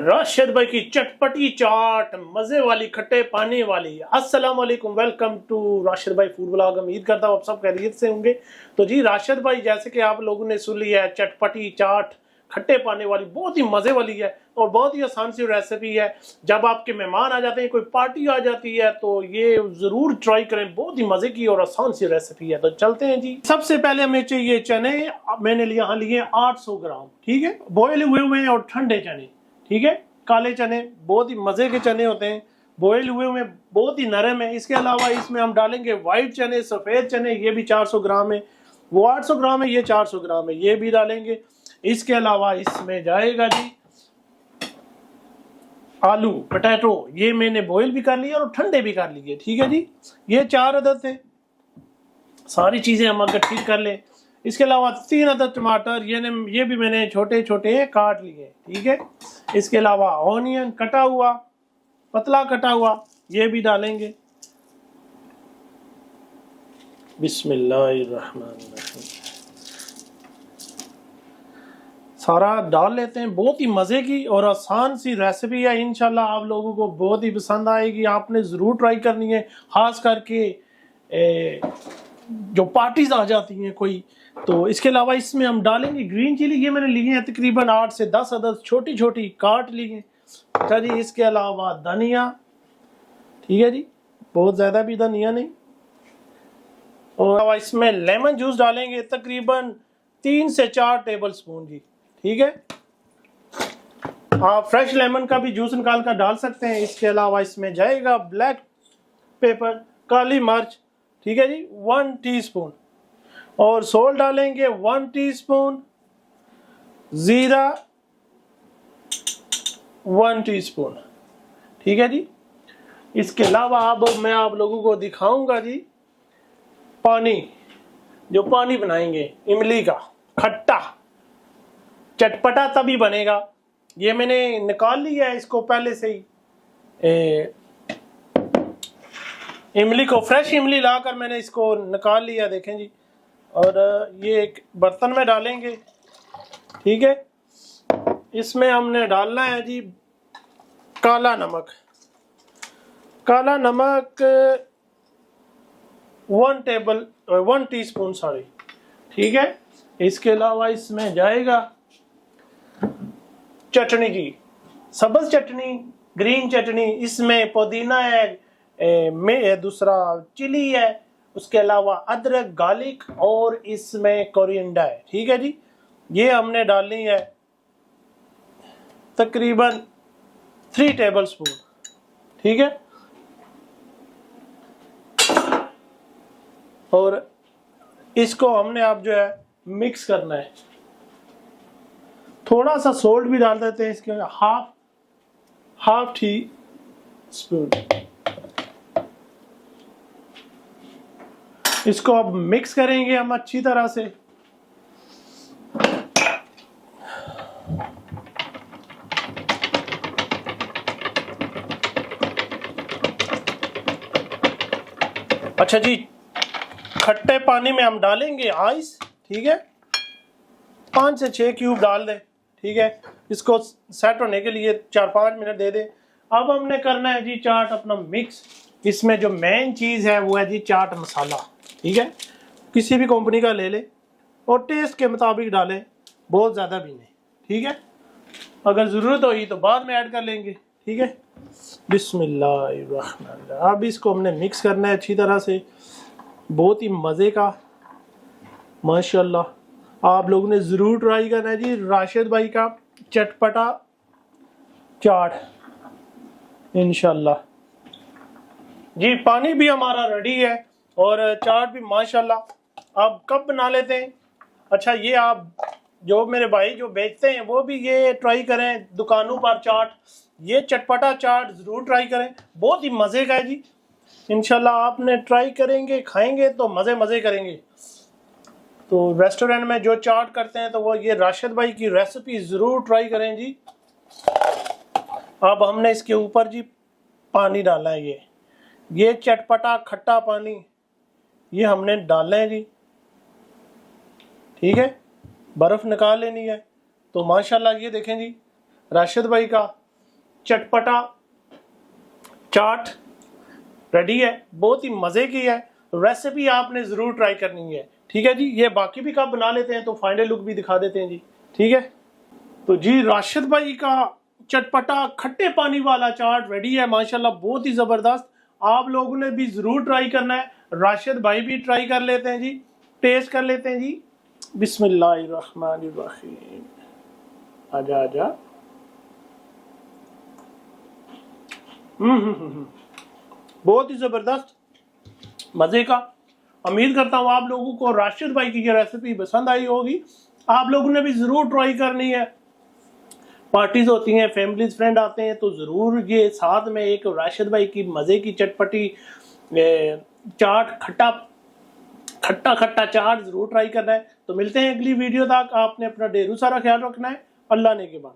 राशिद भाई की चटपटी चाट, मजे वाली, खट्टे पानी वाली। अस्सलाम वालेकुम, वेलकम टू राशिद भाई फूड ब्लॉग। उम्मीद करता हूँ आप सब खैरियत से होंगे। तो जी राशिद भाई, जैसे कि आप लोगों ने सुन लिया है, चटपटी चाट खट्टे पानी वाली बहुत ही मजे वाली है और बहुत ही आसान सी रेसिपी है। जब आपके मेहमान आ जाते हैं, कोई पार्टी आ जाती है, तो ये जरूर ट्राई करें। बहुत ही मजे की और आसान सी रेसिपी है। तो चलते हैं जी। सबसे पहले हमें चाहिए चने। मैंने यहाँ लिए 800 ग्राम, ठीक है, बॉयल हुए हुए और ठंडे चने, ठीक है। काले चने बहुत ही मजे के चने होते हैं, बॉयल हुए हुए बहुत ही नरम है। इसके अलावा इसमें हम डालेंगे व्हाइट चने, सफेद चने, ये भी 400 ग्राम है। वो 800 ग्राम है, ये 400 ग्राम है, ये भी डालेंगे। इसके अलावा इसमें जाएगा जी आलू, पोटैटो, ये मैंने बॉयल भी कर लिया और ठंडे भी कर लिए, ठीक है जी। ये 4 अदद थे। सारी चीजें हम अगर ठीक कर ले। इसके अलावा 3 अदद टमाटर, ये भी मैंने छोटे छोटे काट लिए, ठीक है। इसके अलावा ऑनियन कटा हुआ, पतला कटा हुआ, ये भी डालेंगे। बिस्मिल्लाहिर्रहमानिर्रहीम। सारा डाल लेते हैं। बहुत ही मजे की और आसान सी रेसिपी है। इंशाल्लाह आप लोगों को बहुत ही पसंद आएगी। आपने जरूर ट्राई करनी है, खास करके जो पार्टीज आ जाती हैं कोई। तो इसके अलावा इसमें हम डालेंगे ग्रीन चिली। ये मैंने लिए हैं तकरीबन 8 से 10 अदद, छोटी छोटी काट लिए। अच्छा जी, इसके अलावा धनिया, ठीक है जी, बहुत ज्यादा भी धनिया नहीं। और इसमें लेमन जूस डालेंगे तकरीबन 3 से 4 टेबल स्पून जी, ठीक है। आप फ्रेश लेमन का भी जूस निकाल कर डाल सकते हैं। इसके अलावा इसमें जाएगा ब्लैक पेपर, काली मिर्च, ठीक है जी, 1 टीस्पून। और सोल्ट डालेंगे 1 टीस्पून, जीरा 1 टीस्पून, ठीक है जी। इसके अलावा अब मैं आप लोगों को दिखाऊंगा जी पानी, जो पानी बनाएंगे इमली का, खट्टा चटपटा तभी बनेगा। ये मैंने निकाल लिया है इसको पहले से ही। इमली को, फ्रेश इमली लाकर मैंने इसको निकाल लिया, देखें जी। और ये एक बर्तन में डालेंगे, ठीक है। इसमें हमने डालना है जी काला नमक। काला नमक 1 टीस्पून, सॉरी, ठीक है। इसके अलावा इसमें जाएगा चटनी जी, सब्ज चटनी, ग्रीन चटनी। इसमें पुदीना है, दूसरा चिली है, उसके अलावा अदरक, गार्लिक, और इसमें कोरिएंडर है, ठीक है जी। ये हमने डालनी है तकरीबन 3 टेबल स्पून, ठीक है। और इसको हमने अब जो है मिक्स करना है। थोड़ा सा सोल्ट भी डाल देते हैं इसके, हाफ टी स्पून। इसको अब मिक्स करेंगे हम अच्छी तरह से। अच्छा जी, खट्टे पानी में हम डालेंगे आइस, ठीक है। 5 से 6 क्यूब डाल दें, ठीक है। इसको सेट होने के लिए 4-5 मिनट दे दें। अब हमने करना है जी चाट अपना मिक्स। इसमें जो मेन चीज़ है वो है जी चाट मसाला, ठीक है। किसी भी कंपनी का ले ले और टेस्ट के मुताबिक डालें, बहुत ज़्यादा भी नहीं, ठीक है। अगर ज़रूरत होगी तो बाद में ऐड कर लेंगे, ठीक है। बिस्मिल्लाहिर्रहमानिर्रहीम। अब इसको हमने मिक्स करना है अच्छी तरह से। बहुत ही मज़े का, माशाल्लाह, आप लोगों ने ज़रूर ट्राई करना है जी राशिद भाई का चटपटा चाट, इंशाल्लाह जी। पानी भी हमारा रेडी है और चाट भी माशाल्लाह। आप कब बना लेते हैं? अच्छा, ये आप जो मेरे भाई जो बेचते हैं वो भी ये ट्राई करें दुकानों पर चाट। ये चटपटा चाट ज़रूर ट्राई करें, बहुत ही मज़े का है जी। इंशाल्लाह आपने ट्राई करेंगे, खाएंगे तो मज़े करेंगे। तो रेस्टोरेंट में जो चाट करते हैं तो वो ये राशिद भाई की रेसिपी ज़रूर ट्राई करें जी। अब हमने इसके ऊपर जी पानी डाला है, ये चटपटा खट्टा पानी ये हमने डालना है जी, ठीक है। बर्फ़ निकाल लेनी है। तो माशाल्लाह ये देखें जी राशिद भाई का चटपटा चाट रेडी है, बहुत ही मजे की है। रेसिपी आपने जरूर ट्राई करनी है, ठीक है जी। ये बाकी भी कब बना लेते हैं तो फाइनल लुक भी दिखा देते हैं जी, ठीक है। तो जी राशिद भाई का चटपटा खट्टे पानी वाला चाट रेडी है माशाल्लाह, बहुत ही जबरदस्त। आप लोगों ने भी जरूर ट्राई करना है। राशिद भाई भी ट्राई कर लेते हैं जी, टेस्ट कर लेते हैं जी। बिस्मिल्लाहिर्रहमानिर्रहीम। आजा आजा। बहुत ही जबरदस्त मजे का। उम्मीद करता हूँ आप लोगों को राशिद भाई की ये रेसिपी पसंद आई होगी। आप लोगों ने भी जरूर ट्राई करनी है। पार्टीज होती हैं, फैमिलीज फ्रेंड आते हैं, तो जरूर ये साथ में एक राशिद भाई की मजे की चटपटी चाट, खट्टा खट्टा चाट जरूर ट्राई करना है। तो मिलते हैं अगली वीडियो तक। आपने अपना ढेरों सारा ख्याल रखना है। अल्लाह ने के बाद।